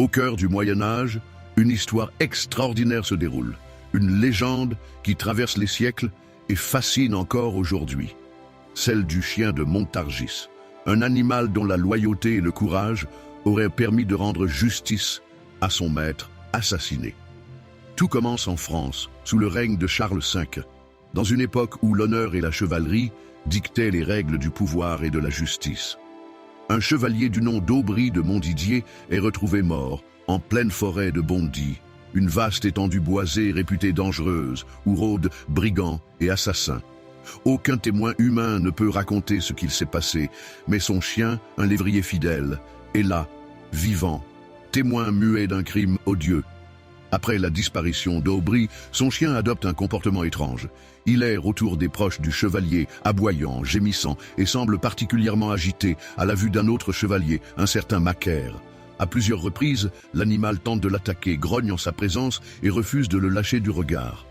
Au cœur du Moyen-Âge, une histoire extraordinaire se déroule. Une légende qui traverse les siècles et fascine encore aujourd'hui. Celle du chien de Montargis, un animal dont la loyauté et le courage auraient permis de rendre justice à son maître assassiné. Tout commence en France, sous le règne de Charles V, dans une époque où l'honneur et la chevalerie dictaient les règles du pouvoir et de la justice. Un chevalier du nom d'Aubry de Montdidier est retrouvé mort en pleine forêt de Bondy, une vaste étendue boisée réputée dangereuse où rôdent brigands et assassins. Aucun témoin humain ne peut raconter ce qu'il s'est passé, mais son chien, un lévrier fidèle, est là, vivant, témoin muet d'un crime odieux. Après la disparition d'Aubry, son chien adopte un comportement étrange. Il erre autour des proches du chevalier, aboyant, gémissant, et semble particulièrement agité à la vue d'un autre chevalier, un certain Macaire. À plusieurs reprises, l'animal tente de l'attaquer, grogne en sa présence et refuse de le lâcher du regard.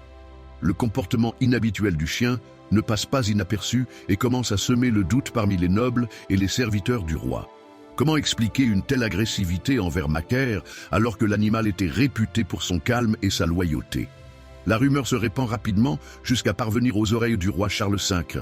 Le comportement inhabituel du chien ne passe pas inaperçu et commence à semer le doute parmi les nobles et les serviteurs du roi. Comment expliquer une telle agressivité envers Macaire alors que l'animal était réputé pour son calme et sa loyauté? La rumeur se répand rapidement jusqu'à parvenir aux oreilles du roi Charles V.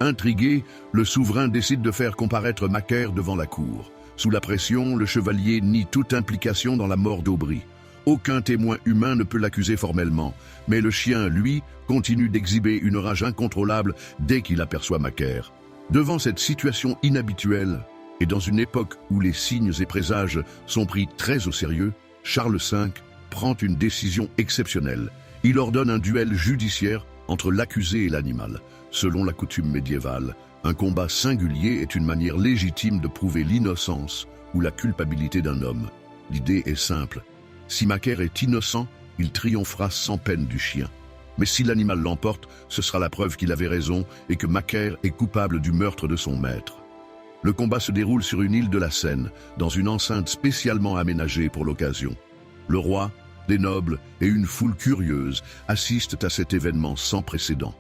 Intrigué, le souverain décide de faire comparaître Macaire devant la cour. Sous la pression, le chevalier nie toute implication dans la mort d'Aubry. Aucun témoin humain ne peut l'accuser formellement, mais le chien, lui, continue d'exhiber une rage incontrôlable dès qu'il aperçoit Macaire. Devant cette situation inhabituelle, et dans une époque où les signes et présages sont pris très au sérieux, Charles V prend une décision exceptionnelle. Il ordonne un duel judiciaire entre l'accusé et l'animal. Selon la coutume médiévale, un combat singulier est une manière légitime de prouver l'innocence ou la culpabilité d'un homme. L'idée est simple. Si Macaire est innocent, il triomphera sans peine du chien. Mais si l'animal l'emporte, ce sera la preuve qu'il avait raison et que Macaire est coupable du meurtre de son maître. Le combat se déroule sur une île de la Seine, dans une enceinte spécialement aménagée pour l'occasion. Le roi, des nobles et une foule curieuse assistent à cet événement sans précédent.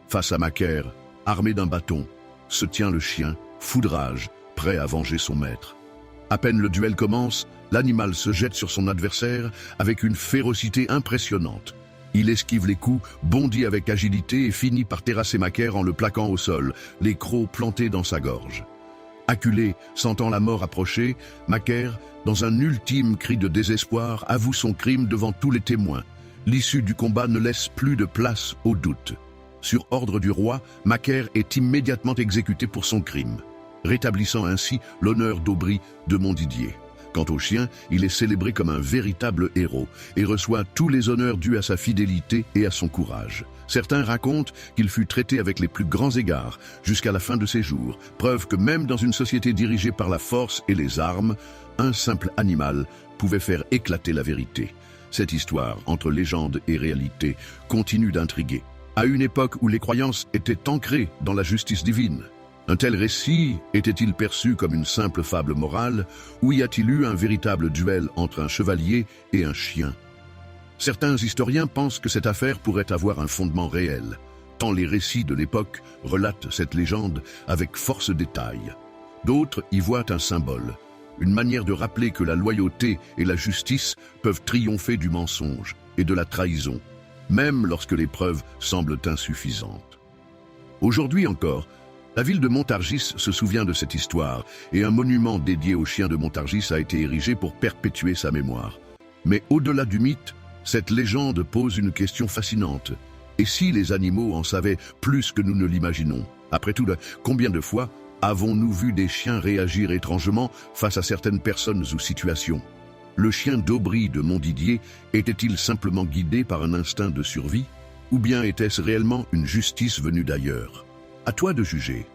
Face à Macaire, armé d'un bâton, se tient le chien, fou de rage, prêt à venger son maître. À peine le duel commence, l'animal se jette sur son adversaire avec une férocité impressionnante. Il esquive les coups, bondit avec agilité et finit par terrasser Macaire en le plaquant au sol, les crocs plantés dans sa gorge. Acculé, sentant la mort approcher, Macaire, dans un ultime cri de désespoir, avoue son crime devant tous les témoins. L'issue du combat ne laisse plus de place au doute. Sur ordre du roi, Macaire est immédiatement exécuté pour son crime, rétablissant ainsi l'honneur d'Aubry de Montdidier. Quant au chien, il est célébré comme un véritable héros et reçoit tous les honneurs dus à sa fidélité et à son courage. Certains racontent qu'il fut traité avec les plus grands égards jusqu'à la fin de ses jours, preuve que même dans une société dirigée par la force et les armes, un simple animal pouvait faire éclater la vérité. Cette histoire, entre légende et réalité, continue d'intriguer. À une époque où les croyances étaient ancrées dans la justice divine, un tel récit était-il perçu comme une simple fable morale, ou y a-t-il eu un véritable duel entre un chevalier et un chien? Certains historiens pensent que cette affaire pourrait avoir un fondement réel, tant les récits de l'époque relatent cette légende avec force détail. D'autres y voient un symbole, une manière de rappeler que la loyauté et la justice peuvent triompher du mensonge et de la trahison, même lorsque les preuves semblent insuffisantes. Aujourd'hui encore, la ville de Montargis se souvient de cette histoire et un monument dédié au chien de Montargis a été érigé pour perpétuer sa mémoire. Mais au-delà du mythe, cette légende pose une question fascinante. Et si les animaux en savaient plus que nous ne l'imaginons? Après tout, combien de fois avons-nous vu des chiens réagir étrangement face à certaines personnes ou situations? Le chien d'Aubry de Montdidier était-il simplement guidé par un instinct de survie? Ou bien était-ce réellement une justice venue d'ailleurs? À toi de juger.